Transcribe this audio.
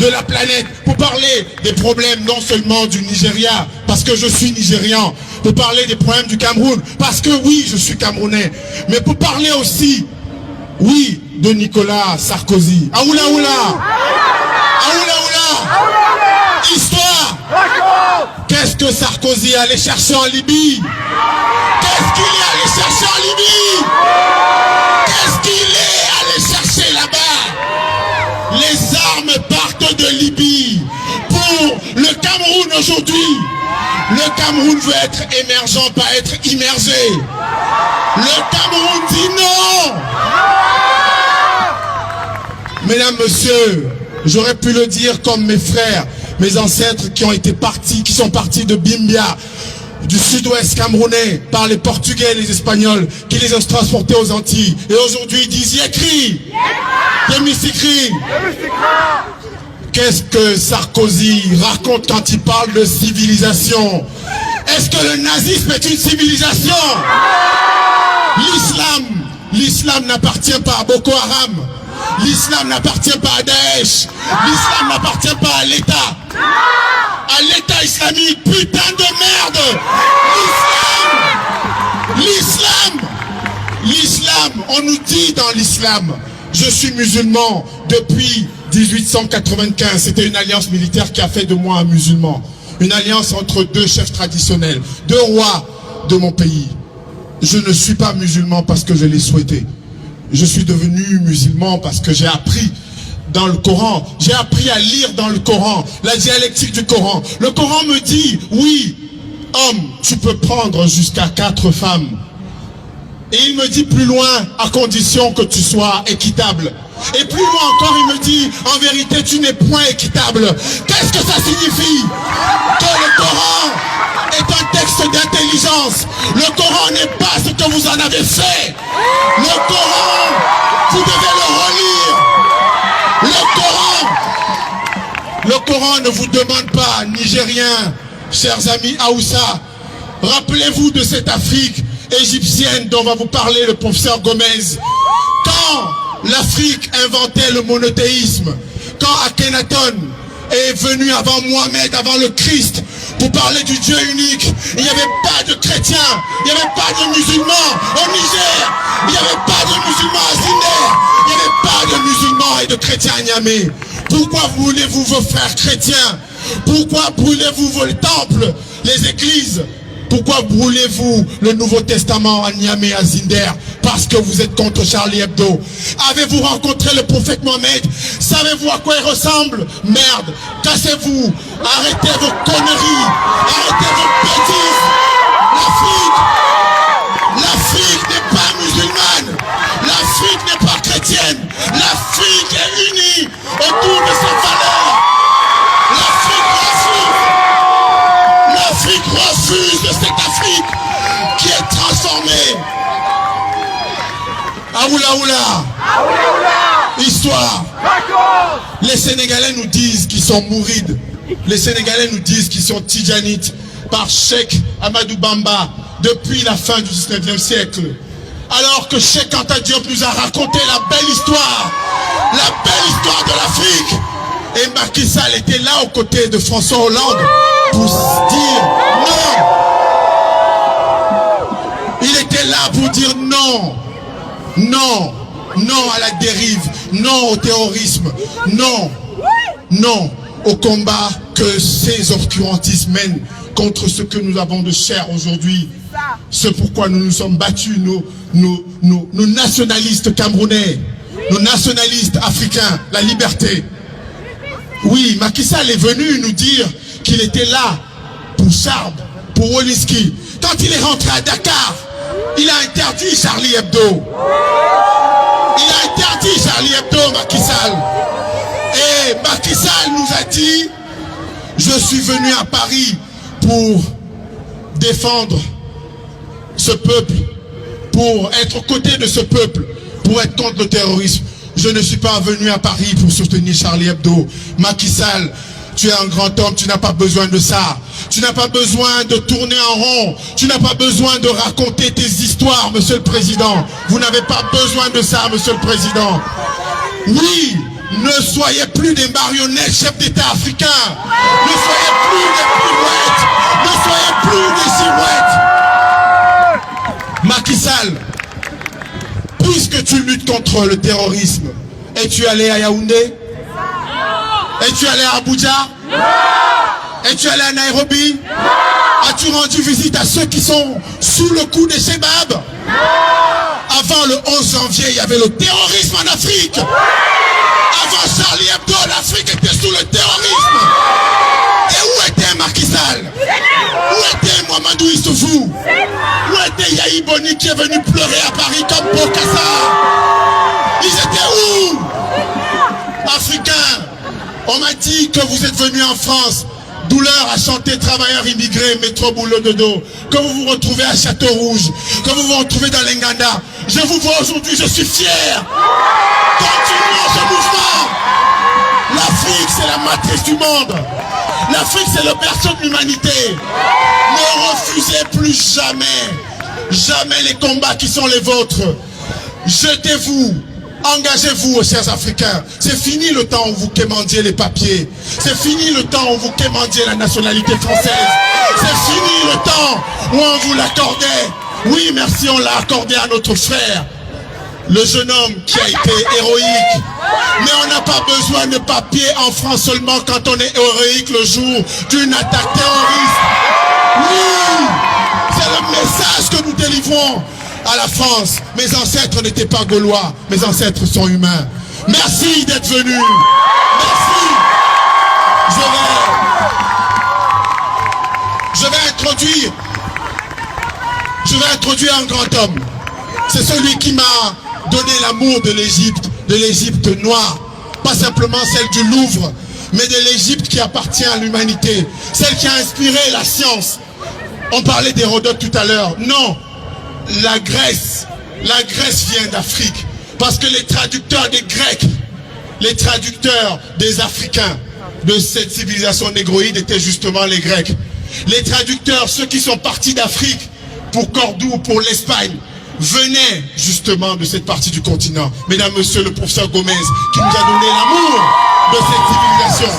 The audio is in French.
de la planète, pour parler des problèmes non seulement du Nigeria, parce que je suis nigérian, pour parler des problèmes du Cameroun, parce que oui, je suis camerounais, mais pour parler aussi, oui, de Nicolas Sarkozy. Aoula oula! Aoula oula! Histoire! Qu'est-ce que Sarkozy allait chercher en Libye? Qu'est-ce qu'il est allé chercher en Libye? Qu'est-ce qu'il est allé chercher là-bas? Les armes partent de Libye. Pour le Cameroun aujourd'hui, le Cameroun veut être émergent, pas être immergé. Le Cameroun dit non. Mesdames, messieurs, j'aurais pu le dire comme mes frères, mes ancêtres qui ont été partis, qui sont partis de Bimbia, du sud-ouest camerounais, par les Portugais et les Espagnols, qui les ont transportés aux Antilles. Et aujourd'hui, ils disent Yekri, Yemisikri. Qu'est-ce que Sarkozy raconte quand il parle de civilisation? Est-ce que le nazisme est une civilisation? L'islam n'appartient pas à Boko Haram. L'islam n'appartient pas à Daesh. L'islam n'appartient pas à l'État. À l'État islamique, putain de merde. L'islam, on nous dit dans l'islam, je suis musulman depuis 1895. C'était une alliance militaire qui a fait de moi un musulman. Une alliance entre deux chefs traditionnels, deux rois de mon pays. Je ne suis pas musulman parce que je l'ai souhaité. Je suis devenu musulman parce que j'ai appris dans le Coran. J'ai appris à lire dans le Coran, la dialectique du Coran. Le Coran me dit, oui, homme, tu peux prendre jusqu'à 4 femmes. Et il me dit plus loin, à condition que tu sois équitable. Et plus loin encore, il me dit, en vérité, tu n'es point équitable. Qu'est-ce que ça signifie? Que le Coran est un texte d'intelligence. Le Coran n'est pas ce que vous en avez fait. Le Coran, vous devez le relire. Le Coran ne vous demande pas, Nigériens, chers amis Aoussa, rappelez-vous de cette Afrique égyptienne dont va vous parler le professeur Gomez. Quand l'Afrique inventait le monothéisme, quand Akhenaton est venu avant Mohamed, avant le Christ, pour parler du Dieu unique, il n'y avait pas de chrétiens, il n'y avait pas de musulmans au Niger, il n'y avait pas de musulmans à Zinder, il n'y avait pas de musulmans et de chrétiens à Niamey. Pourquoi brûlez-vous vos frères chrétiens? Pourquoi brûlez-vous vos temples, les églises? Pourquoi brûlez-vous le Nouveau Testament à Niamey, à Zinder? Parce que vous êtes contre Charlie Hebdo. Avez-vous rencontré le prophète Mohamed? Savez-vous à quoi il ressemble? Merde, cassez-vous, arrêtez vos conneries, arrêtez vos bêtises. L'Afrique n'est pas musulmane, l'Afrique n'est pas chrétienne, l'Afrique est unie autour de ses valeurs. L'Afrique refuse de cette Afrique qui est transformée. Aoula oula. Histoire. Les Sénégalais nous disent qu'ils sont mourides. Les Sénégalais nous disent qu'ils sont tidjanites par Cheikh Amadou Bamba depuis la fin du 19e siècle. Alors que Cheikh Anta Diop nous a raconté la belle histoire de l'Afrique. Et Macky Sall était là aux côtés de François Hollande pour dire non. Il était là pour dire non. Non. Non à la dérive. Non au terrorisme. Non. Non au combat que ces obscurantistes mènent contre ce que nous avons de cher aujourd'hui. C'est pourquoi nous nous sommes battus, nos nationalistes camerounais, nos nationalistes africains, la liberté. Oui, Macky Sall est venu nous dire qu'il était là pour Charb, pour Wolinski. Quand il est rentré à Dakar, il a interdit Charlie Hebdo. Il a interdit Charlie Hebdo, Macky Sall. Et Macky Sall nous a dit, je suis venu à Paris pour défendre ce peuple, pour être aux côtés de ce peuple, pour être contre le terrorisme. Je ne suis pas venu à Paris pour soutenir Charlie Hebdo. Macky Sall, tu es un grand homme, tu n'as pas besoin de ça. Tu n'as pas besoin de tourner en rond. Tu n'as pas besoin de raconter tes histoires, monsieur le président. Vous n'avez pas besoin de ça, monsieur le président. Oui, Ne soyez plus des marionnettes chefs d'État africains. Ne soyez plus des pirouettes. Ne soyez plus des girouettes. Macky Sall, puisque tu luttes contre le terrorisme, es-tu allé à Yaoundé? Es-tu allé à Abuja? Es-tu allé à Nairobi? As-tu rendu visite à ceux qui sont sous le coup des Chebab? Avant le 11 janvier, il y avait le terrorisme en Afrique. Avant Charlie Hebdo, l'Afrique était sous le terrorisme. Et où était Macky Sall? Où était Mamadou Issoufou? Où était Yahi Boni qui est venu pleurer à Paris comme Bokassa? Ils étaient où? Africains, on m'a dit que vous êtes venus en France. Douleur à chanter travailleurs immigrés, métro boulot dodo. Que vous vous retrouvez à Château-Rouge, que vous vous retrouvez dans l'Enganda. Je vous vois aujourd'hui, je suis fier. Continuons ce mouvement. L'Afrique, c'est la matrice du monde. L'Afrique, c'est le berceau de l'humanité. Ne refusez plus jamais les combats qui sont les vôtres. Jetez-vous. Engagez-vous, chers Africains. C'est fini le temps où vous quémandiez les papiers. C'est fini le temps où vous quémandiez la nationalité française. C'est fini le temps où on vous l'accordait. Oui, merci, on l'a accordé à notre frère, le jeune homme qui a été héroïque. Mais on n'a pas besoin de papiers en France seulement quand on est héroïque le jour d'une attaque terroriste. Oui, c'est le message que nous délivrons à la France. Mes ancêtres n'étaient pas gaulois, mes ancêtres sont humains. Merci d'être venus. Merci. Je vais introduire un grand homme. C'est celui qui m'a donné l'amour de l'Égypte noire. Pas simplement celle du Louvre, mais de l'Égypte qui appartient à l'humanité. Celle qui a inspiré la science. On parlait d'Hérodote tout à l'heure. Non. La Grèce vient d'Afrique, parce que les traducteurs des Grecs, les traducteurs des Africains de cette civilisation négroïde étaient justement les Grecs. Les traducteurs, ceux qui sont partis d'Afrique pour Cordoue, pour l'Espagne, venaient justement de cette partie du continent. Mesdames, Messieurs, le professeur Gomez qui nous a donné l'amour de cette civilisation.